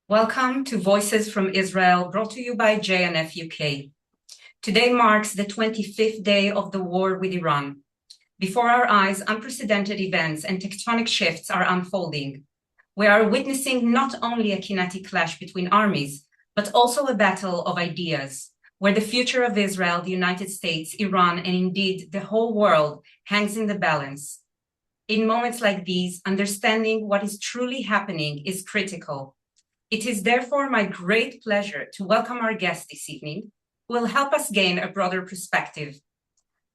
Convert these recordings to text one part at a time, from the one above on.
Welcome to Voices from Israel, brought to you by JNF UK. Today marks the 25th day of the war with Iran. Before our eyes, unprecedented events and tectonic shifts are unfolding. We are witnessing not only a kinetic clash between armies, but also a battle of ideas, where the future of Israel, the United States, Iran, and indeed the whole world hangs in the balance. In moments like these, understanding what is truly happening is critical. It is therefore my great pleasure to welcome our guest this evening, who will help us gain a broader perspective.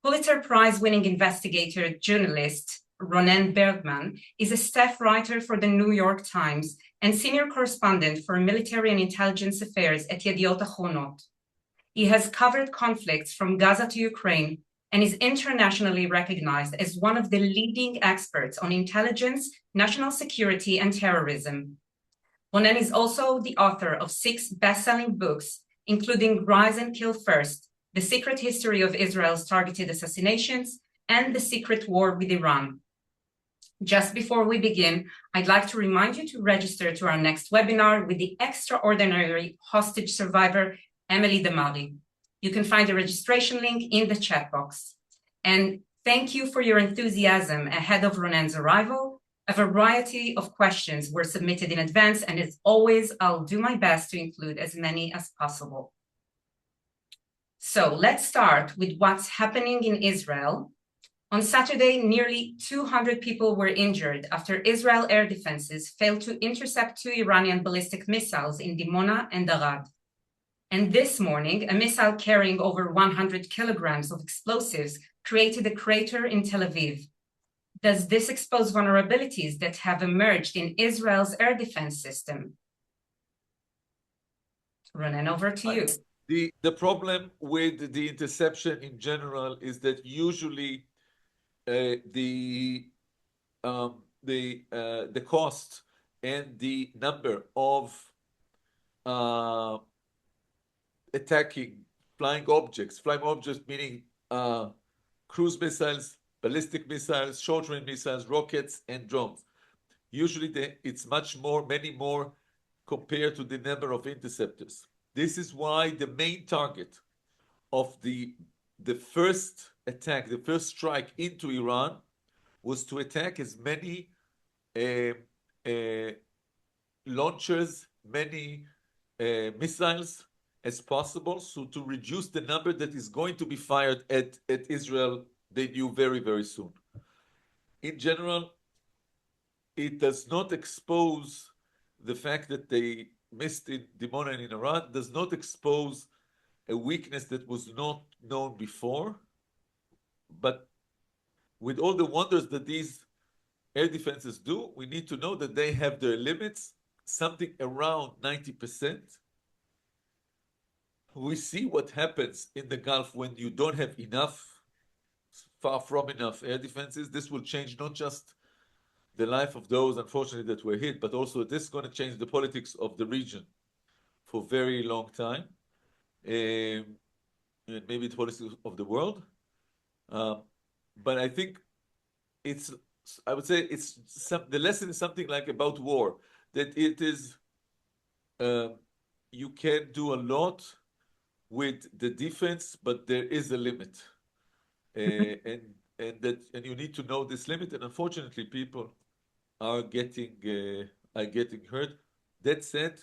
Pulitzer Prize-winning investigator journalist Ronen Bergman is a staff writer for the New York Times and senior correspondent for military and intelligence affairs at Yediot Ahronot. He has covered conflicts from Gaza to Ukraine and is internationally recognized as one of the leading experts on intelligence, national security, and terrorism. Ronen is also the author of 6 best-selling books, including Rise and Kill First, The Secret History of Israel's Targeted Assassinations, and The Secret War with Iran. Just before we begin, I'd like to remind you to register to our next webinar with the extraordinary hostage survivor, Emily Damari. You can find the registration link in the chat box. And thank you for your enthusiasm ahead of Ronen's arrival. A variety of questions were submitted in advance, and as always, I'll do my best to include as many as possible. So let's start with what's happening in Israel. On Saturday, nearly 200 people were injured after Israel air defenses failed to intercept 2 Iranian ballistic missiles in Dimona and Arad. And this morning, a missile carrying over 100 kilograms of explosives created a crater in Tel Aviv. Does this expose vulnerabilities that have emerged in Israel's air defense system? Ronen, over to you. The problem with the interception in general is that usually the cost and the number of attacking flying objects meaning cruise missiles, ballistic missiles, short-range missiles, rockets, and drones. Usually it's many more compared to the number of interceptors. This is why the main target of the first attack, the first strike into Iran, was to attack as many launchers, many missiles as possible, so to reduce the number that is going to be fired at Israel. They knew very, very soon. In general, it does not expose the fact that they missed in Dimona and in Arad, does not expose a weakness that was not known before. But with all the wonders that these air defenses do, we need to know that they have their limits, something around 90%. We see what happens in the Gulf when you don't have enough, far from enough air defenses. This will change not just the life of those, unfortunately, that were hit, but also this is going to change the politics of the region for a very long time, and maybe the politics of the world. But I think I would say the lesson is something like about war, that it is, you can do a lot with the defense, but there is a limit. And you need to know this limit, and unfortunately people are getting hurt. That said,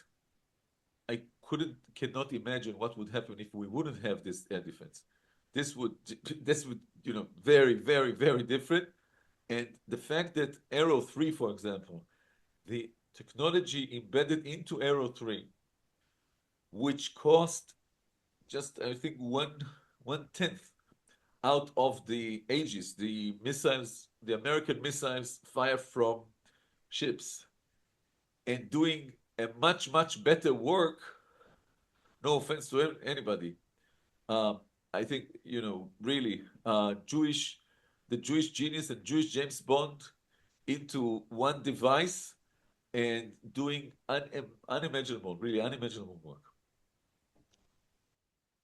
I cannot imagine what would happen if we wouldn't have this air defense. This would very, very, very different. And the fact that Arrow 3, for example, the technology embedded into Arrow 3, which cost just, I think, one-tenth out of the Aegis, the missiles, the American missiles fired from ships, and doing a much, much better work. No offense to anybody. I think, really, the Jewish genius and Jewish James Bond into one device and doing unimaginable work.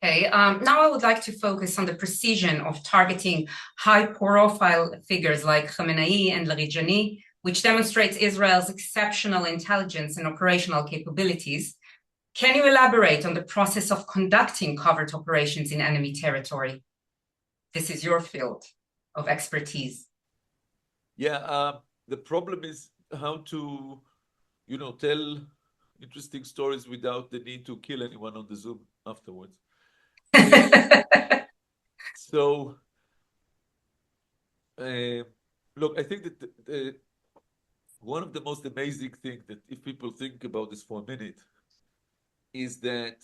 Okay, now I would like to focus on the precision of targeting high-profile figures like Khamenei and Larijani, which demonstrates Israel's exceptional intelligence and operational capabilities. Can you elaborate on the process of conducting covert operations in enemy territory? This is your field of expertise. Yeah, the problem is how to, tell interesting stories without the need to kill anyone on the Zoom afterwards. So, look, I think that one of the most amazing things that if people think about this for a minute is that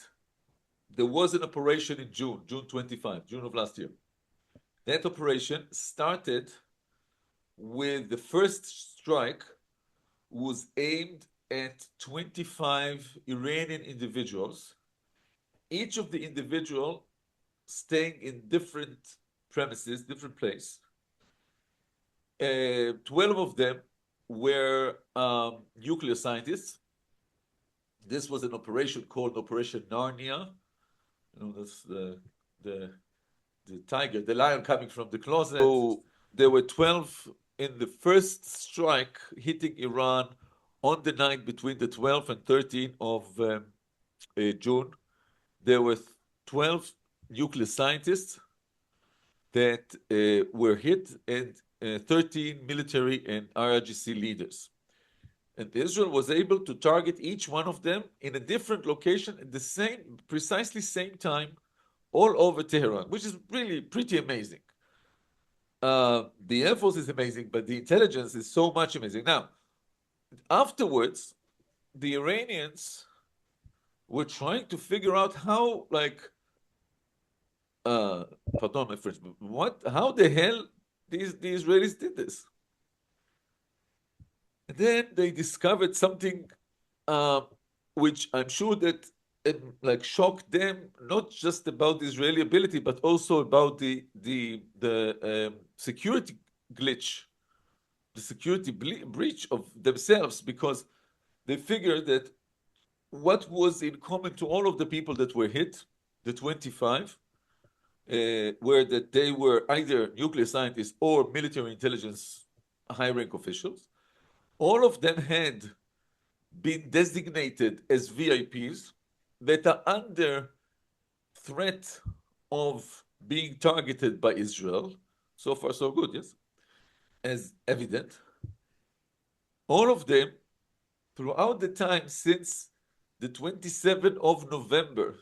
there was an operation in June 25, June of last year. That operation started with the first strike was aimed at 25 Iranian individuals, each of the individual staying in different premises, different place. 12 of them were nuclear scientists. This was an operation called Operation Narnia. That's the tiger, the lion coming from the closet. So there were 12 in the first strike hitting Iran on the night between the 12th and 13th of June. There were 12 nuclear scientists that were hit and 13 military and IRGC leaders. And Israel was able to target each one of them in a different location at the precisely same time all over Tehran, which is really pretty amazing. The Air Force is amazing, but the intelligence is so much amazing. Now, afterwards, the Iranians were trying to figure out how, pardon my French, how the hell the Israelis did this. And then they discovered something which I'm sure that it shocked them, not just about the Israeli ability, but also about the security glitch, the security breach of themselves, because they figured that what was in common to all of the people that were hit, the 25, were that they were either nuclear scientists or military intelligence high-rank officials. All of them had been designated as VIPs that are under threat of being targeted by Israel. So far, so good, yes? As evident. All of them, throughout the time since the 27th of November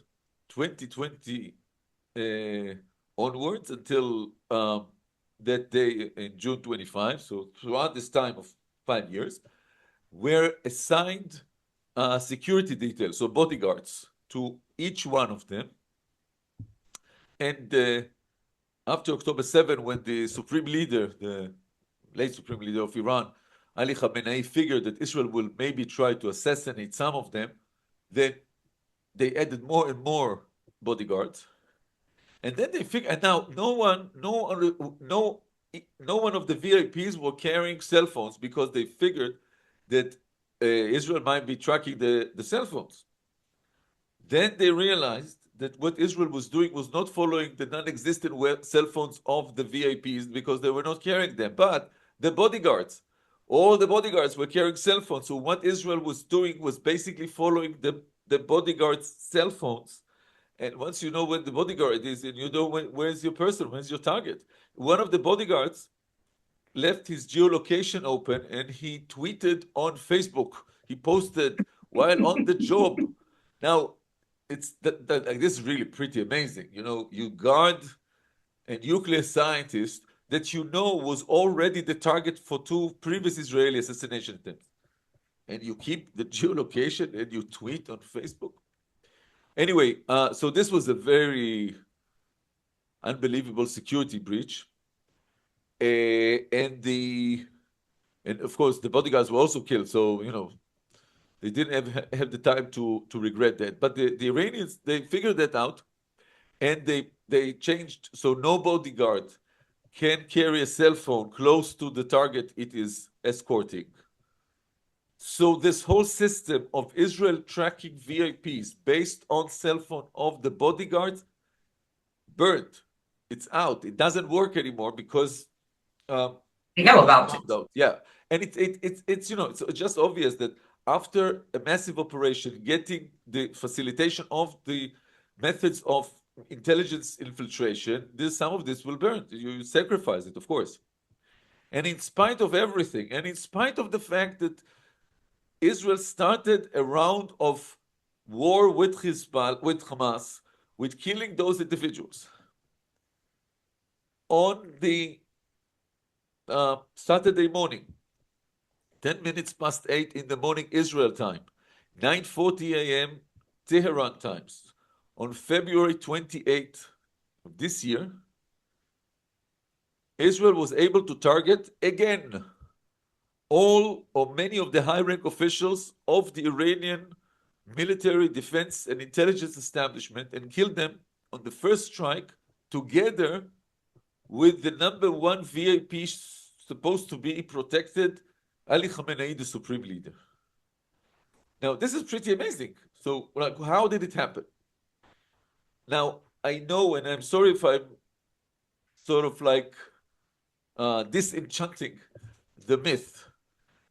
2020 onwards until that day in June 25, so throughout this time of 5 years, were assigned security details, so bodyguards, to each one of them. And after October 7, when the supreme leader, the late supreme leader of Iran, Ali Khamenei, figured that Israel will maybe try to assassinate some of them, then they added more and more bodyguards. And then they figured, and now no one of the VIPs were carrying cell phones because they figured that Israel might be tracking the cell phones. Then they realized that what Israel was doing was not following the non-existent cell phones of the VIPs because they were not carrying them, but the bodyguards. All the bodyguards were carrying cell phones. So what Israel was doing was basically following the bodyguards' cell phones. And once you know where the bodyguard is, and you know where's your person, where's your target. One of the bodyguards left his geolocation open and he tweeted on Facebook. He posted while on the job. Now, this is really pretty amazing. You guard a nuclear scientist that was already the target for 2 previous Israeli assassination attempts. And you keep the geolocation and you tweet on Facebook. Anyway, so this was a very unbelievable security breach. And of course, the bodyguards were also killed. So, they didn't have the time to regret that. But the Iranians, they figured that out. And they changed, so no bodyguard can carry a cell phone close to the target it is escorting. So this whole system of Israel tracking VIPs based on cell phone of the bodyguards burned. It's out. It doesn't work anymore because you know about it. Yeah. And it's it's just obvious that after a massive operation, getting the facilitation of the methods of intelligence infiltration, some of this will burn. You sacrifice it, of course. And in spite of everything, and in spite of the fact that Israel started a round of war with Hezbollah, with Hamas, with killing those individuals, on the Saturday morning, 10 minutes past 8 in the morning Israel time, 9:40 a.m. Tehran times, on February 28th of this year, Israel was able to target again all or many of the high-rank officials of the Iranian military, defense, and intelligence establishment and kill them on the first strike, together with the number one VIP supposed to be protected, Ali Khamenei, the supreme leader. Now, this is pretty amazing. So, like, how did it happen? Now, I know, and I'm sorry if I'm sort of like disenchanting the myth.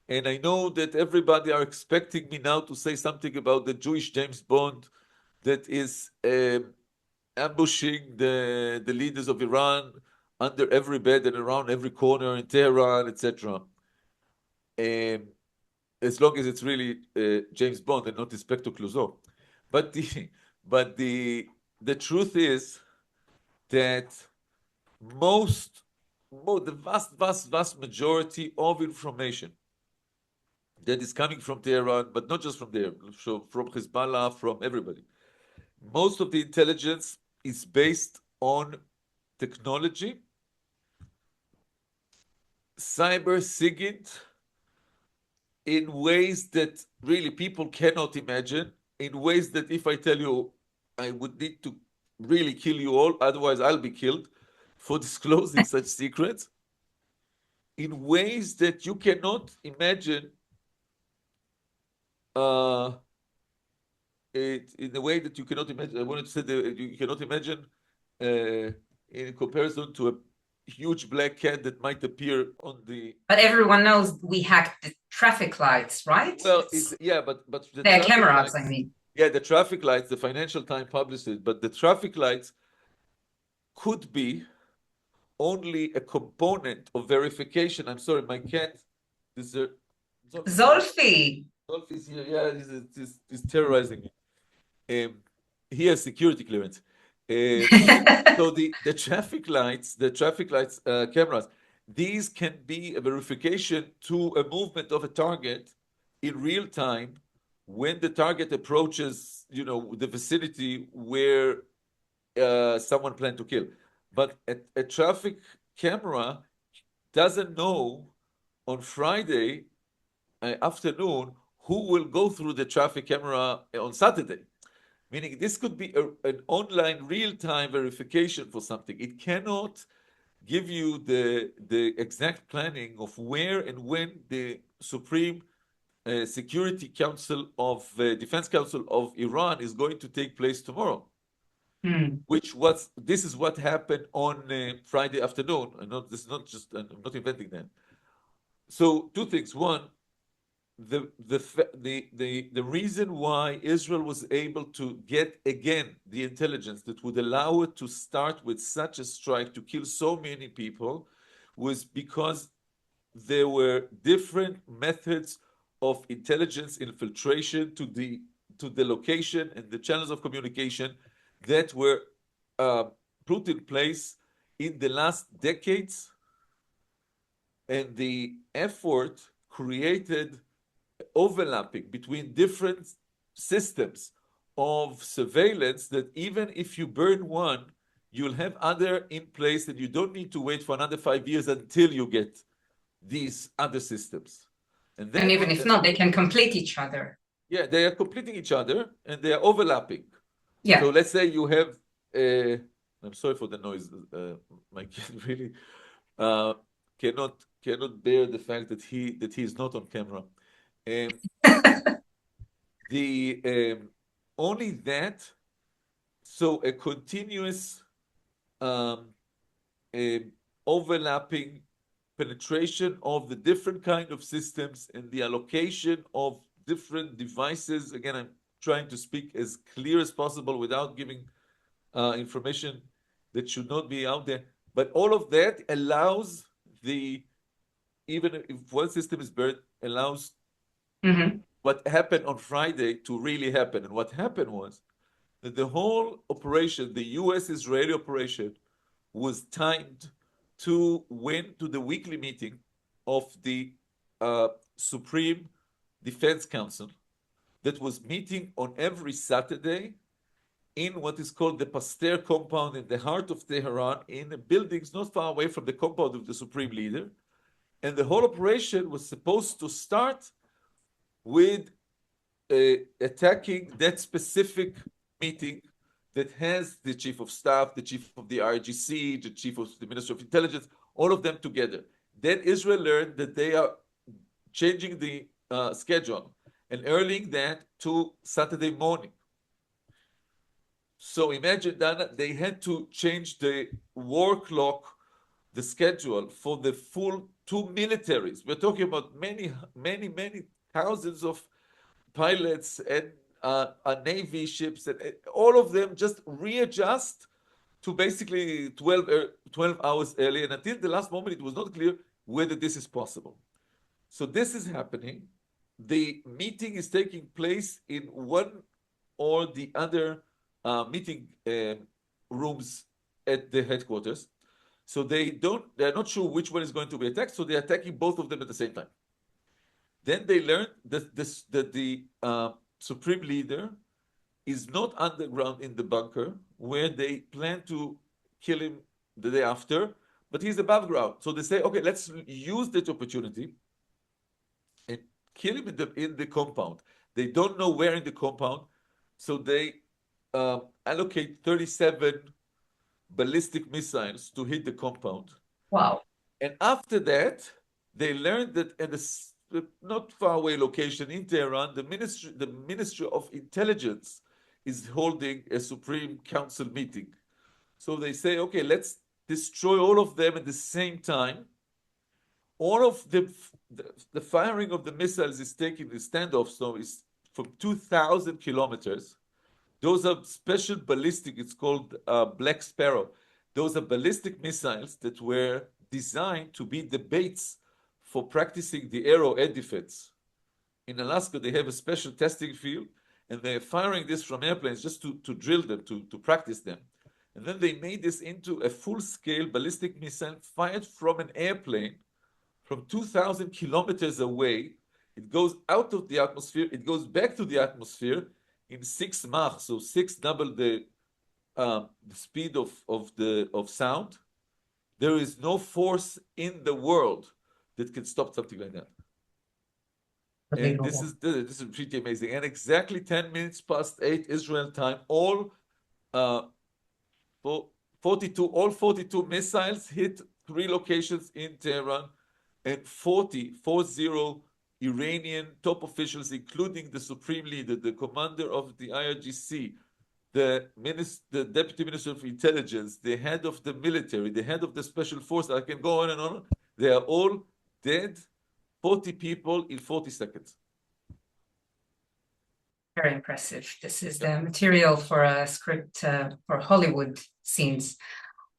And I know that everybody are expecting me now to say something about the Jewish James Bond that is ambushing the leaders of Iran under every bed and around every corner in Tehran, etc. As long as it's really James Bond and not Inspector Clouseau. But the truth is that the vast majority of information that is coming from Tehran, but not just from there, so from Hezbollah, from everybody. Most of the intelligence is based on technology, cyber SIGINT, in ways that really people cannot imagine, in ways that if I tell you, I would need to really kill you all, otherwise I'll be killed for disclosing such secrets, in ways that you cannot imagine, in a way that you cannot imagine. I wanted to say that you cannot imagine in comparison to a huge black cat that might appear on the. But everyone knows we hacked the traffic lights, right? Well, but the cameras, lights, I mean. Yeah, the traffic lights. The Financial Times published it, but the traffic lights could be only a component of verification. I'm sorry, my cat. This is Zolfi. Zolfi's here. Yeah, he's terrorizing me. He has security clearance. So the traffic lights cameras, these can be a verification to a movement of a target in real time when the target approaches, the vicinity where someone planned to kill. But a traffic camera doesn't know on Friday afternoon who will go through the traffic camera on Saturday. Meaning this could be an online real-time verification for something. It cannot give you the exact planning of where and when the Supreme Security Council of Defense Council of Iran is going to take place tomorrow. This is what happened on Friday afternoon. This is not just, I'm not inventing that. So two things. One, the reason why Israel was able to get again the intelligence that would allow it to start with such a strike to kill so many people was because there were different methods of intelligence infiltration to the location and the channels of communication that were put in place in the last decades, and the effort created overlapping between different systems of surveillance that even if you burn one, you'll have other in place, and you don't need to wait for another 5 years until you get these other systems. And even if not, they can complete each other. Yeah, they are completing each other and they are overlapping. Yeah. So let's say you have, I'm sorry for the noise. My kid really cannot bear the fact that he is not on camera. Only that, so a continuous overlapping penetration of the different kind of systems and the allocation of different devices. Again, I'm trying to speak as clear as possible without giving information that should not be out there. But all of that allows even if one system is burned, allows what happened on Friday to really happen. And what happened was that the whole operation, the US-Israeli operation, was timed to the weekly meeting of the Supreme Defense Council that was meeting on every Saturday in what is called the Pasteur compound in the heart of Tehran, in the buildings not far away from the compound of the Supreme Leader. And the whole operation was supposed to start with attacking that specific meeting that has the chief of staff, the chief of the IRGC, the chief of the Ministry of Intelligence, all of them together. Then Israel learned that they are changing the schedule and earlying that to Saturday morning. So imagine that they had to change the war clock, the schedule for the full two militaries. We're talking about many thousands of pilots and Navy ships, and all of them just readjust to basically 12 hours early. And until the last moment, it was not clear whether this is possible. So this is happening. The meeting is taking place in one or the other meeting rooms at the headquarters. So they're not sure which one is going to be attacked. So they're attacking both of them at the same time. Then they learned that the Supreme Leader is not underground in the bunker where they plan to kill him the day after, but he's above ground. So they say, okay, let's use that opportunity and kill him in the compound. They don't know where in the compound, so they allocate 37 ballistic missiles to hit the compound. Wow. And after that, they learned that at a not far away location in Tehran, the Ministry of Intelligence is holding a Supreme Council meeting. So they say, okay, let's destroy all of them at the same time. All of the firing of the missiles is taking the standoff, so it's from 2,000 kilometers. Those are special ballistic, it's called Black Sparrow. Those are ballistic missiles that were designed to be the baits for practicing the aero air defense. In Alaska, they have a special testing field, and they're firing this from airplanes just to drill them, to practice them. And then they made this into a full-scale ballistic missile fired from an airplane from 2,000 kilometers away. It goes out of the atmosphere, it goes back to the atmosphere in 6 Mach, so 6 double the speed of sound. There is no force in the world that can stop something like that. And this is pretty amazing. And exactly 10 minutes past 8 Israel time, all 42 missiles hit 3 locations in Tehran, and 40 Iranian top officials, including the Supreme Leader, the commander of the IRGC, the Deputy Minister of Intelligence, the head of the military, the head of the special force, I can go on and on. They are all dead, 40 people in 40 seconds. Very impressive. This is the material for a script for Hollywood scenes.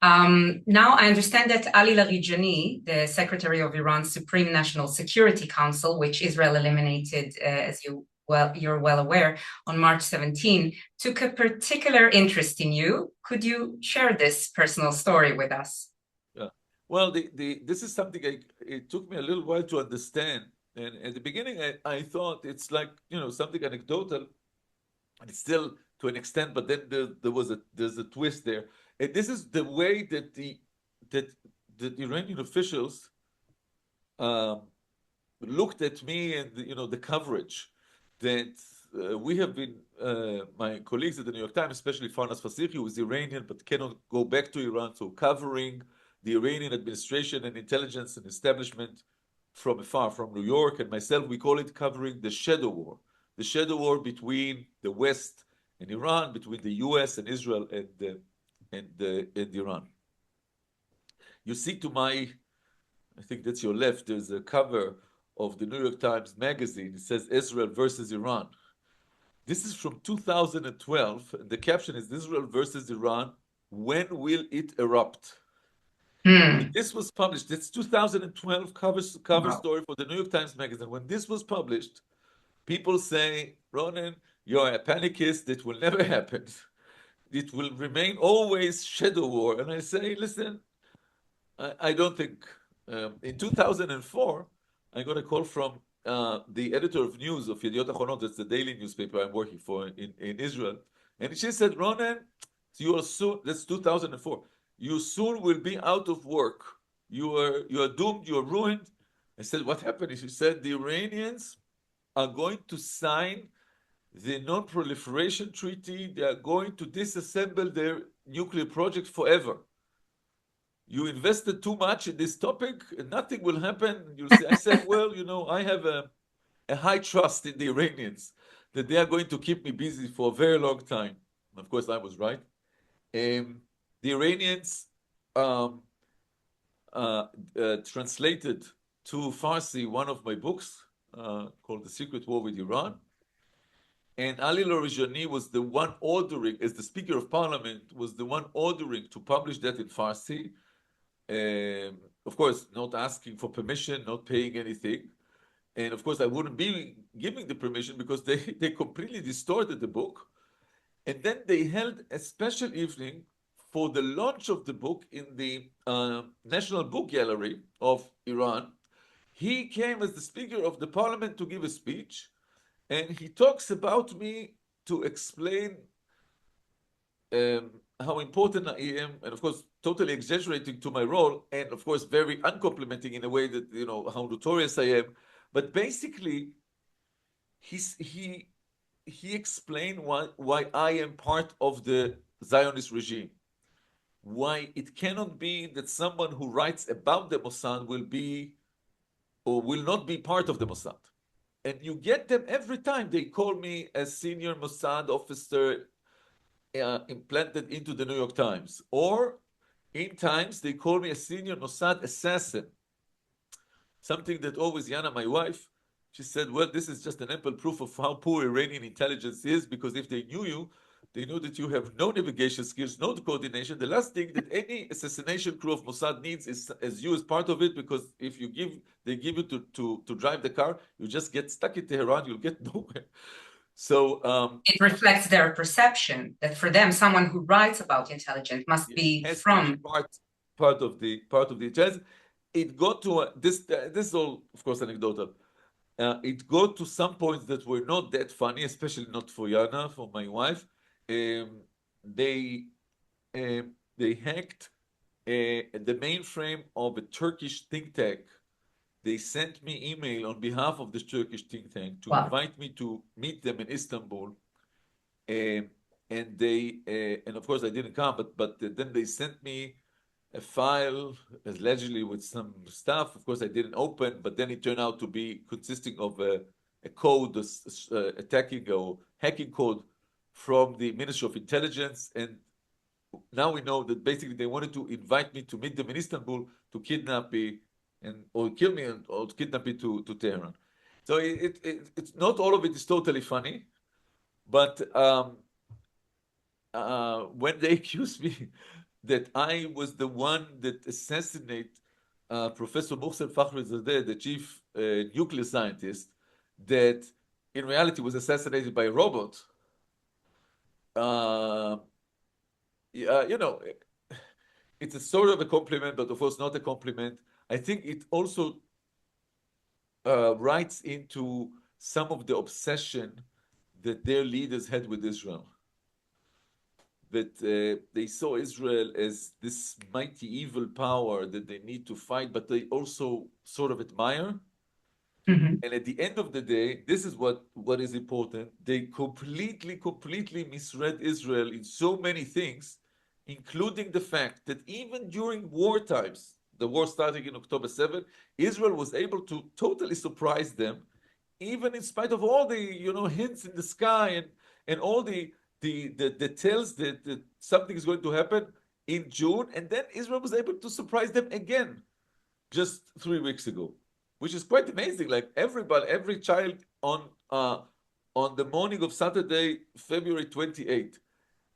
Now I understand that Ali Larijani, the Secretary of Iran's Supreme National Security Council, which Israel eliminated, as you're well aware, on March 17, took a particular interest in you. Could you share this personal story with us? Yeah. Well, this is something it took me a little while to understand. And at the beginning, I thought it's like, something anecdotal, and it's still to an extent, but then there's a twist there. And this is the way that the Iranian officials looked at me and the coverage that we have been, my colleagues at the New York Times, especially Farnas Fasikhi, who is Iranian but cannot go back to Iran, so covering the Iranian administration and intelligence and establishment from afar, from New York, and myself, we call it covering the shadow war between the West and Iran, between the US and Israel and Iran. You see, to my I think that's your left, there's a cover of the New York Times magazine. It says Israel versus Iran. This is from 2012. And the caption is Israel versus Iran. When will it erupt? This was published. That's 2012 cover story for the New York Times magazine. When this was published, people say, Ronen, you're a panicist. It will never happen. It will remain always shadow war. And I say, listen, I don't think. In 2004, I got a call from the editor of news of Yediot Achronot, that's the daily newspaper I'm working for in Israel. And she said, Ronen, you are soon, that's 2004, you soon will be out of work. You are doomed, you are ruined. I said, what happened? She said, the Iranians are going to sign the non-proliferation treaty. They are going to disassemble their nuclear project forever. You invested too much in this topic and nothing will happen. You'll say, I said, well, I have a high trust in the Iranians that they are going to keep me busy for a very long time. And of course, I was right. The Iranians translated to Farsi one of my books called The Secret War with Iran. And Ali Larijani was the one ordering, as the Speaker of Parliament, was the one ordering to publish that in Farsi. Of course, not asking for permission, not paying anything. And of course, I wouldn't be giving the permission because they completely distorted the book. And then they held a special evening for the launch of the book in the National Book Gallery of Iran. He came as the Speaker of the Parliament to give a speech. And he talks about me to explain how important I am, and of course, totally exaggerating to my role, and of course, very uncomplimenting in a way that, how notorious I am. But basically, he explained why I am part of the Zionist regime, why it cannot be that someone who writes about the Mossad will be or will not be part of the Mossad. And you get them every time. They call me a senior Mossad officer implanted into the New York Times. Or in Times, they call me a senior Mossad assassin. Something that always Yana, my wife, she said, well, this is just an ample proof of how poor Iranian intelligence is, because if they knew you, they know that you have no navigation skills, no coordination. The last thing that any assassination crew of Mossad needs is as you as part of it, because if they give you to drive the car, you just get stuck in Tehran, you'll get nowhere. So it reflects their perception that for them, someone who writes about intelligence must be from part of the intelligence. It got to this is all, of course, anecdotal. It got to some points that were not that funny, especially not for Yana, for my wife. They hacked the mainframe of a Turkish think tank. They sent me email on behalf of the Turkish think tank to invite me to meet them in Istanbul. And of course I didn't come, but then they sent me a file allegedly with some stuff. Of course I didn't open, but then it turned out to be consisting of a code, attacking or hacking code from the Ministry of Intelligence. And now we know that basically they wanted to invite me to meet them in Istanbul to kidnap me or kill me or kidnap me to Tehran. So it's not all of it is totally funny, but when they accused me that I was the one that assassinated Professor Mohsen Fakhrizadeh, the chief nuclear scientist, that in reality was assassinated by a robot, it's a sort of a compliment, but of course not a compliment. I think it also writes into some of the obsession that their leaders had with Israel. That they saw Israel as this mighty evil power that they need to fight, but they also sort of admire. Mm-hmm. And at the end of the day, this is what is important. They completely misread Israel in so many things, including the fact that even during war times, the war starting in October 7, Israel was able to totally surprise them, even in spite of all the hints in the sky and all the tells that something is going to happen in June, and then Israel was able to surprise them again. just 3 weeks ago, which is quite amazing. Like everybody, every child on the morning of Saturday, February 28th,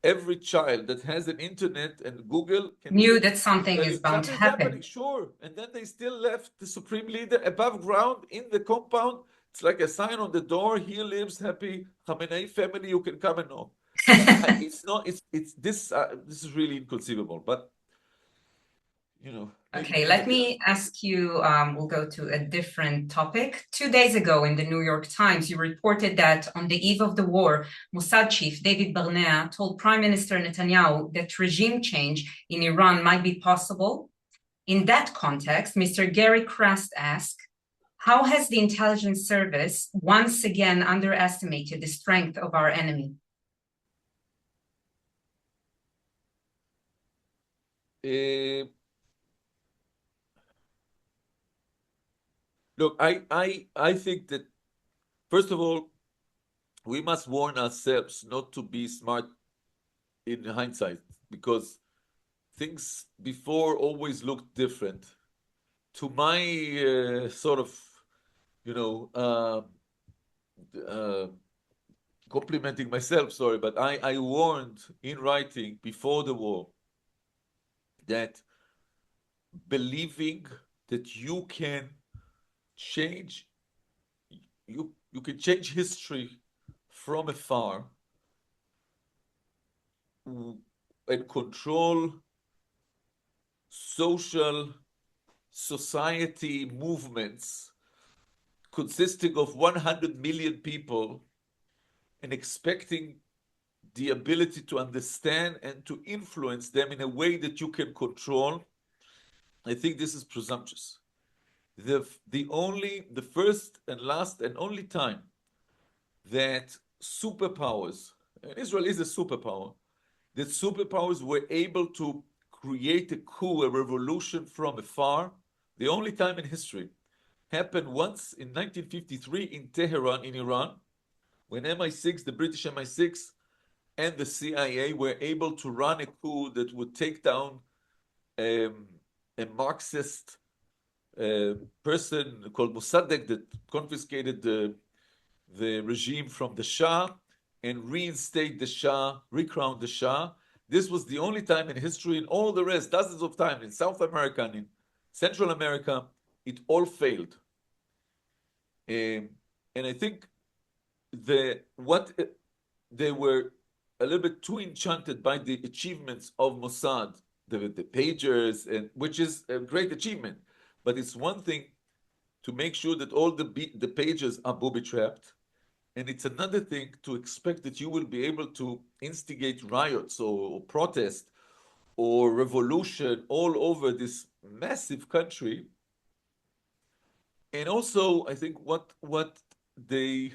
every child that has an internet and Google knew that something tell is you bound to something's happen. happening. Sure. And then they still left the supreme leader above ground in the compound. It's like a sign on the door. Here lives happy Khamenei family. You can come and know. It's not. It's this. This is really inconceivable. But you know. Okay, let me ask you, we'll go to a different topic. 2 days ago in the New York Times, you reported that on the eve of the war, Mossad chief David Barnea told Prime Minister Netanyahu that regime change in Iran might be possible. In that context, Mr. Gary Krast asked, how has the intelligence service once again underestimated the strength of our enemy? Look, I think that, first of all, we must warn ourselves not to be smart in hindsight, because things before always looked different. To my sort of, you know, complimenting myself, sorry, but I warned in writing before the war that believing that you can change, you can change history from afar and control society movements consisting of 100 million people and expecting the ability to understand and to influence them in a way that you can control. I think this is presumptuous. The first and last and only time that superpowers, and Israel is a superpower, that superpowers were able to create a coup, a revolution from afar, the only time in history, happened once in 1953 in Tehran, in Iran, when MI6, the British MI6, and the CIA were able to run a coup that would take down a Marxist person called Mossadegh that confiscated the regime from the Shah and reinstate the Shah, recrown the Shah. This was the only time in history. In all the rest, dozens of times in South America and in Central America, it all failed. And I think they were a little bit too enchanted by the achievements of Mossad, the pagers, and which is a great achievement. But it's one thing to make sure that all the pages are booby-trapped, and it's another thing to expect that you will be able to instigate riots or protest or revolution all over this massive country. And also, I think what they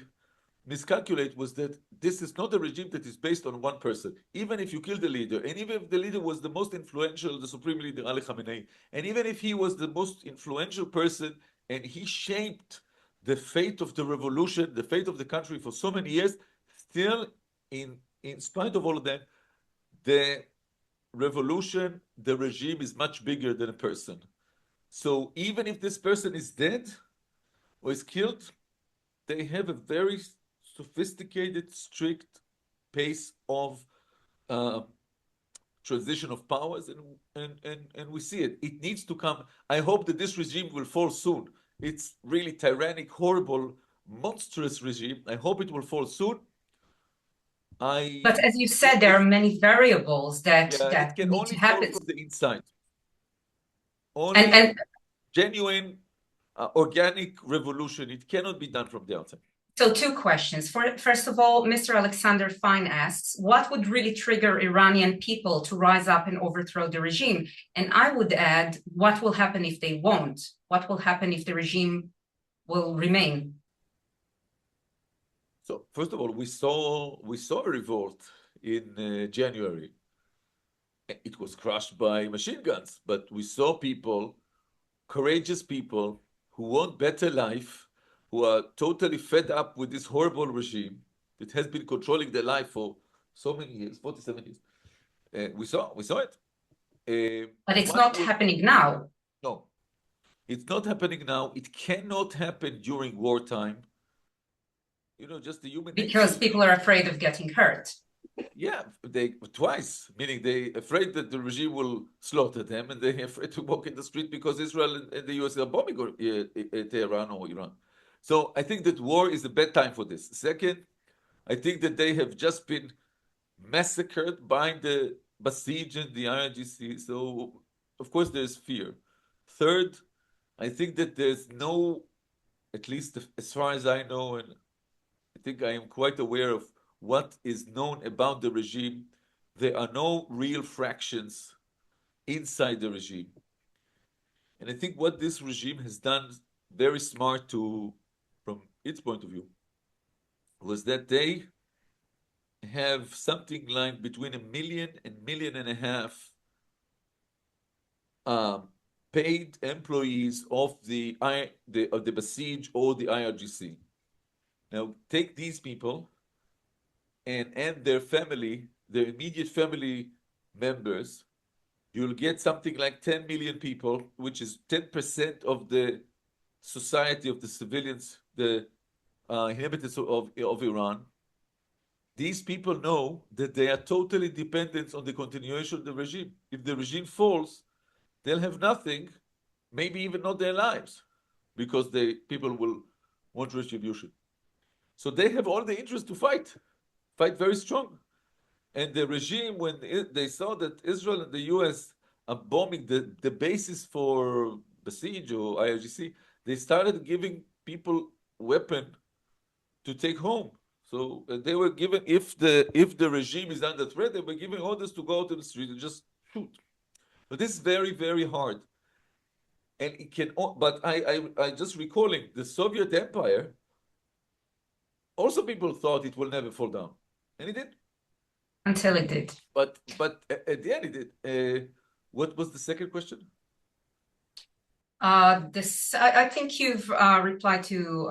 miscalculate was that this is not a regime that is based on one person. Even if you kill the leader, and even if the leader was the most influential, the supreme leader, Ali Khamenei, and even if he was the most influential person and he shaped the fate of the revolution, the fate of the country for so many years, still, in spite of all of that, the revolution, the regime is much bigger than a person. So even if this person is dead or is killed, they have a very sophisticated, strict pace of transition of powers, and we see it. It needs to come. I hope that this regime will fall soon. It's really tyrannic, horrible, monstrous regime. I hope it will fall soon. But as you said, there are many variables that it can need only to happen. fall from the inside. Only genuine, organic revolution. It cannot be done from the outside. So 2 questions. First of all, Mr. Alexander Fine asks, what would really trigger Iranian people to rise up and overthrow the regime? And I would add, what will happen if they won't? What will happen if the regime will remain? So first of all, we saw a revolt in January. It was crushed by machine guns, but we saw people, courageous people, who want better life, who are totally fed up with this horrible regime that has been controlling their life for so many years, 47 years. We saw it. But it's not happening now. No. It's not happening now. It cannot happen during wartime. Just the human Because nature. people are afraid of getting hurt. Yeah, they twice, meaning they afraid that the regime will slaughter them, and they're afraid to walk in the street because Israel and the US are bombing Tehran or Iran. So I think that war is a bad time for this. Second, I think that they have just been massacred by the Basij and the IRGC. So of course there's fear. Third, I think that there's no, at least as far as I know, and I think I am quite aware of what is known about the regime, there are no real fractions inside the regime. And I think what this regime has done very smart from its point of view, was that they have something like between 1 million and 1.5 million paid employees of the Basij or the IRGC. Now take these people and their family, their immediate family members, you'll get something like 10 million people, which is 10% of the society of the civilians, the inhabitants of Iran. These people know that they are totally dependent on the continuation of the regime. If the regime falls, they'll have nothing, maybe even not their lives, because people will want retribution. So they have all the interest to fight very strong. And the regime, when they saw that Israel and the US are bombing the basis for Basij or IRGC, they started giving people weapon to take home. So they were given, if the regime is under threat, they were giving orders to go out to the street and just shoot. But this is very, very hard. And it can, but I just recalling the Soviet Empire, also people thought it will never fall down. And it did. Until it did. But at the end it did. What was the second question? I think you've replied to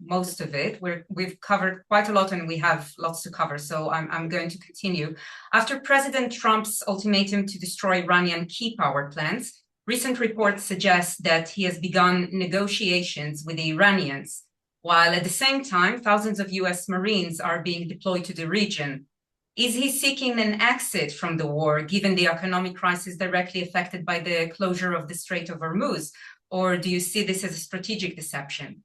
most of it. We've covered quite a lot and we have lots to cover, so I'm going to continue. After President Trump's ultimatum to destroy Iranian key power plants, recent reports suggest that he has begun negotiations with the Iranians, while at the same time, thousands of US Marines are being deployed to the region. Is he seeking an exit from the war, given the economic crisis directly affected by the closure of the Strait of Hormuz? Or do you see this as a strategic deception?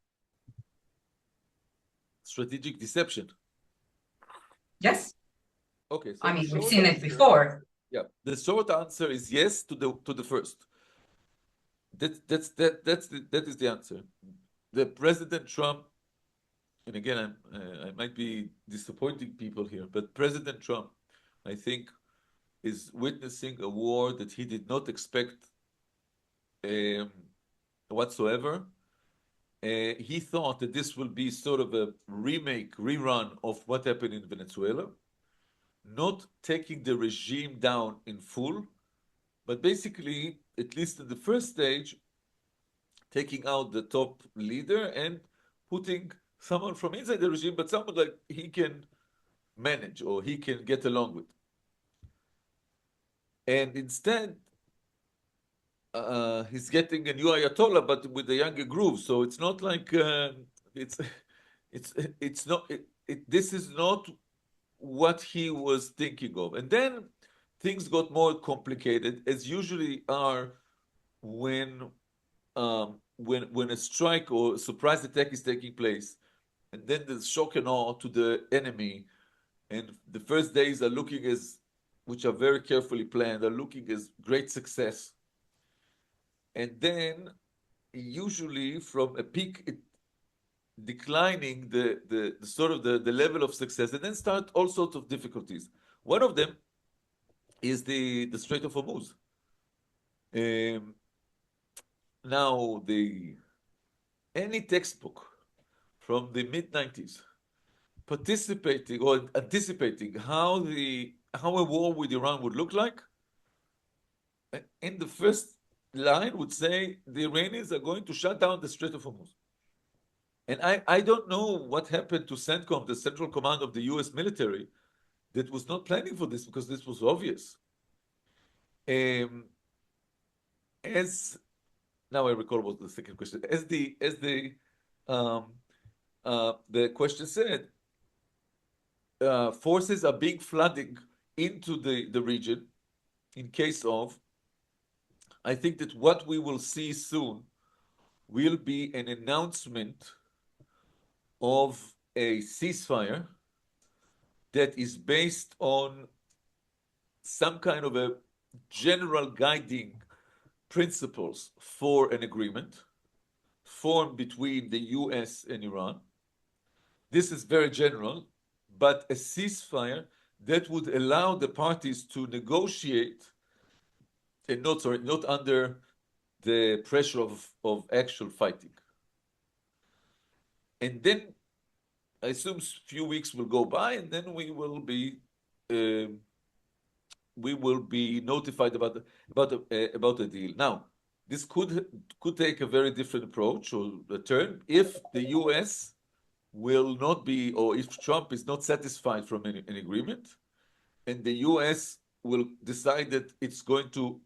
Strategic deception. Yes. Okay. So I mean, we've seen it before. Yeah. The short answer is yes to the first. That is the answer. The President Trump, and again, I might be disappointing people here, but President Trump, I think, is witnessing a war that he did not expect whatsoever. He thought that this will be sort of a rerun of what happened in Venezuela, not taking the regime down in full, but basically, at least in the first stage, taking out the top leader and putting someone from inside the regime, but someone like he can manage or he can get along with. And instead, he's getting a new Ayatollah, but with a younger groove. So it's not like it's not. This is not what he was thinking of. And then things got more complicated, as usually are when a strike or surprise attack is taking place, and then there's shock and awe to the enemy, and the first days are looking as, which are very carefully planned, are looking as great success. And then usually from a peak, declining the sort of the level of success, and then start all sorts of difficulties. One of them is the Strait of Hormuz. Now any textbook from the mid-90s participating or anticipating how a war with Iran would look like, in the first line would say the Iranians are going to shut down the Strait of Hormuz. And I don't know what happened to CENTCOM, the Central Command of the US military, that was not planning for this, because this was obvious. As now I recall what the second question. As the question said, forces are being flooding into the region in case of. I think that what we will see soon will be an announcement of a ceasefire that is based on some kind of a general guiding principles for an agreement formed between the US and Iran. This is very general, but a ceasefire that would allow the parties to negotiate and not under the pressure of actual fighting. And then I assume a few weeks will go by, and then we will be notified about the deal. Now, this could take a very different approach or a turn if the U.S. will not be, or if Trump is not satisfied from an agreement, and the U.S. will decide that it's going to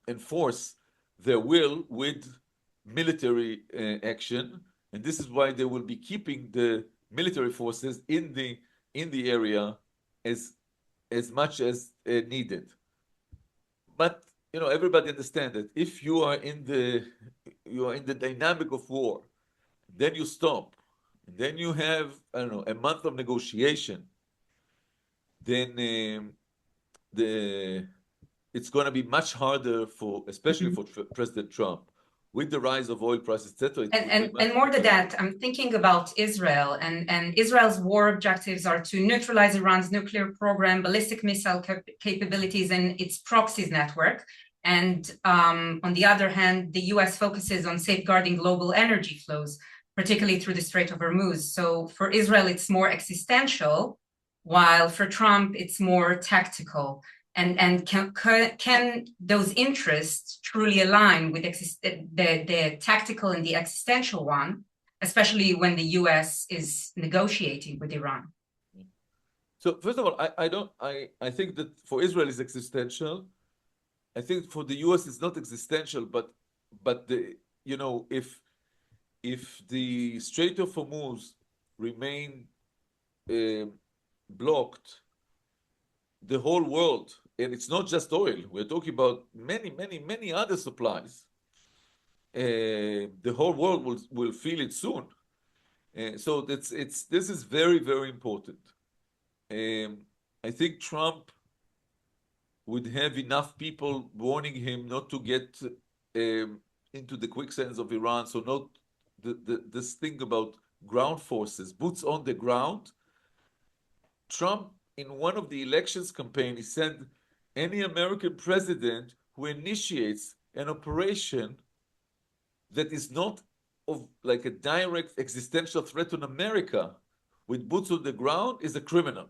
enforce their will with military action, and this is why they will be keeping the military forces in the area as much as needed. But everybody understands that if you are in the dynamic of war, then you stop, and then you have a month of negotiation, then it's going to be much harder especially for President Trump, with the rise of oil prices, etc. And more than that, I'm thinking about Israel, and Israel's war objectives are to neutralize Iran's nuclear program, ballistic missile capabilities, and its proxies network. And on the other hand, the US focuses on safeguarding global energy flows, particularly through the Strait of Hormuz. So for Israel, it's more existential, while for Trump, it's more tactical. And can those interests truly align with the tactical and the existential one, especially when the US is negotiating with Iran? So first of all, I think that for Israel is existential. I think for the US it's not existential, but if the Strait of Hormuz remain blocked, the whole world, and it's not just oil, we're talking about many other supplies, the whole world will feel it soon. So this is very, very important. I think Trump would have enough people warning him not to get into the quicksands of Iran. So not this thing about ground forces, boots on the ground. Trump, in one of the elections campaign, he said any American president who initiates an operation that is not of like a direct existential threat on America with boots on the ground is a criminal.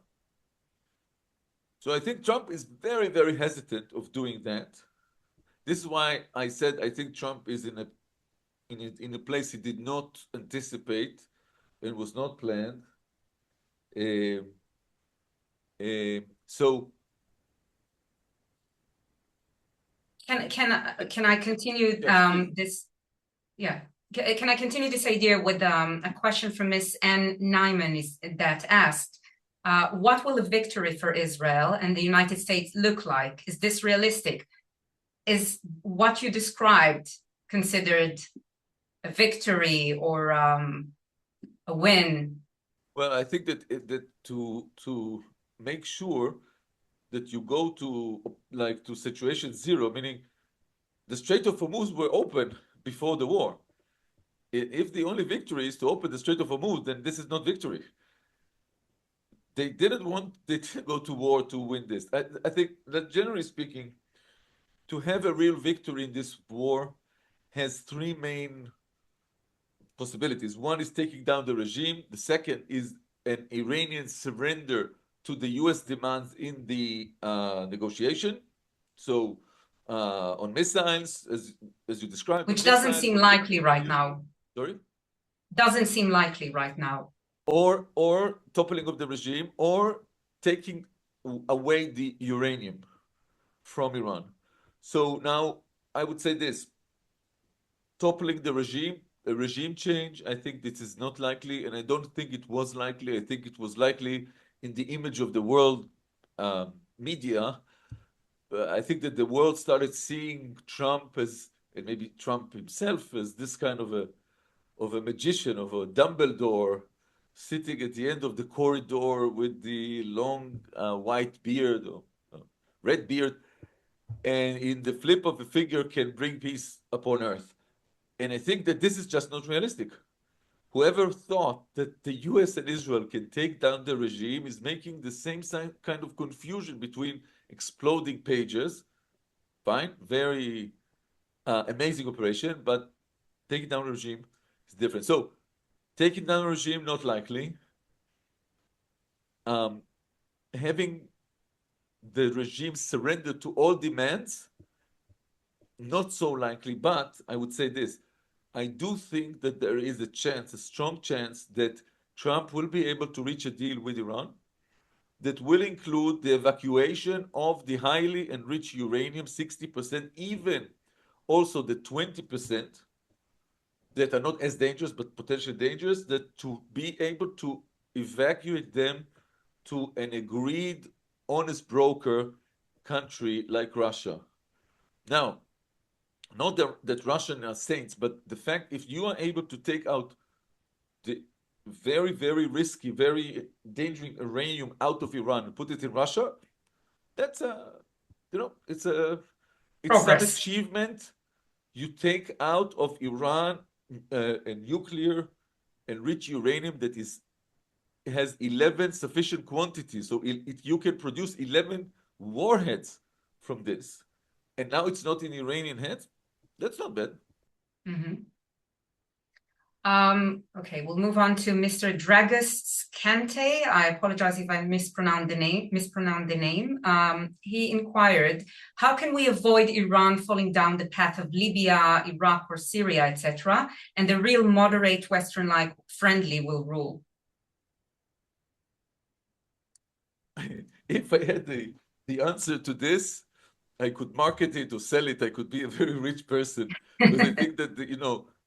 So I think Trump is very, very hesitant of doing that. This is why I said I think Trump is in a place he did not anticipate and was not planned. So can I continue this? Yeah. Can I continue this idea with a question from Ms. Ann Nyman that asked, what will a victory for Israel and the United States look like? Is this realistic? Is what you described considered a victory or a win? Well, I think that to make sure that you go to situation zero, meaning the Strait of Hormuz were open before the war. If the only victory is to open the Strait of Hormuz, then this is not victory. They didn't go to war to win this. I think that generally speaking, to have a real victory in this war has three main possibilities. One is taking down the regime. The second is an Iranian surrender to the US demands in the negotiation. So on missiles, as you described. Which doesn't seem likely right now. Sorry? Doesn't seem likely right now. Or toppling of the regime, or taking away the uranium from Iran. So now I would say this, toppling the regime, a regime change, I think this is not likely, and I don't think it was likely. I think it was likely in the image of the world media. I think that the world started seeing Trump as, and maybe Trump himself, as this kind of a magician, of a Dumbledore, sitting at the end of the corridor with the long white beard or red beard, and in the flip of a finger can bring peace upon earth. And I think that this is just not realistic. Whoever thought that the US and Israel can take down the regime is making the same kind of confusion between exploding pages. Fine, very amazing operation, but taking down a regime is different. So, taking down a regime, not likely. Having the regime surrender to all demands, not so likely. But I would say this, I do think that there is a chance, a strong chance, that Trump will be able to reach a deal with Iran that will include the evacuation of the highly enriched uranium, 60%, even also the 20% that are not as dangerous but potentially dangerous, that to be able to evacuate them to an agreed honest broker country like Russia. Now, not that Russians are saints, but the fact if you are able to take out the very, very risky, very dangerous uranium out of Iran and put it in Russia, that's it's some Progress. achievement. You take out of Iran a nuclear enriched uranium that has 11 sufficient quantities, so you can produce 11 warheads from this, and now it's not in Iranian hands. That's not bad. Mm-hmm. Okay, we'll move on to Mr. Dragus Kante. I apologize if I mispronounced the name. He inquired, how can we avoid Iran falling down the path of Libya, Iraq, or Syria, etc., and the real moderate Western-like friendly will rule? If I had the answer to this, I could market it or sell it. I could be a very rich person, because I think that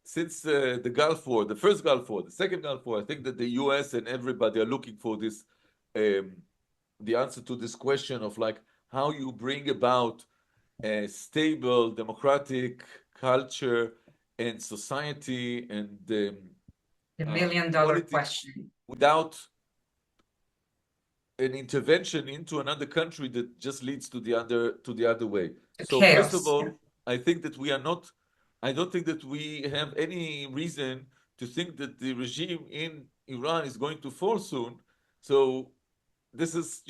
since the Gulf War, the first Gulf War, the second Gulf War, I think that the U.S. and everybody are looking for this, the answer to this question of like how you bring about a stable democratic culture and society and The million-dollar politics question. without an intervention into another country that just leads to the other way. The So first of chaos. all, I think that we are not. I don't think that we have any reason to think that the regime in Iran is going to fall soon. So this is,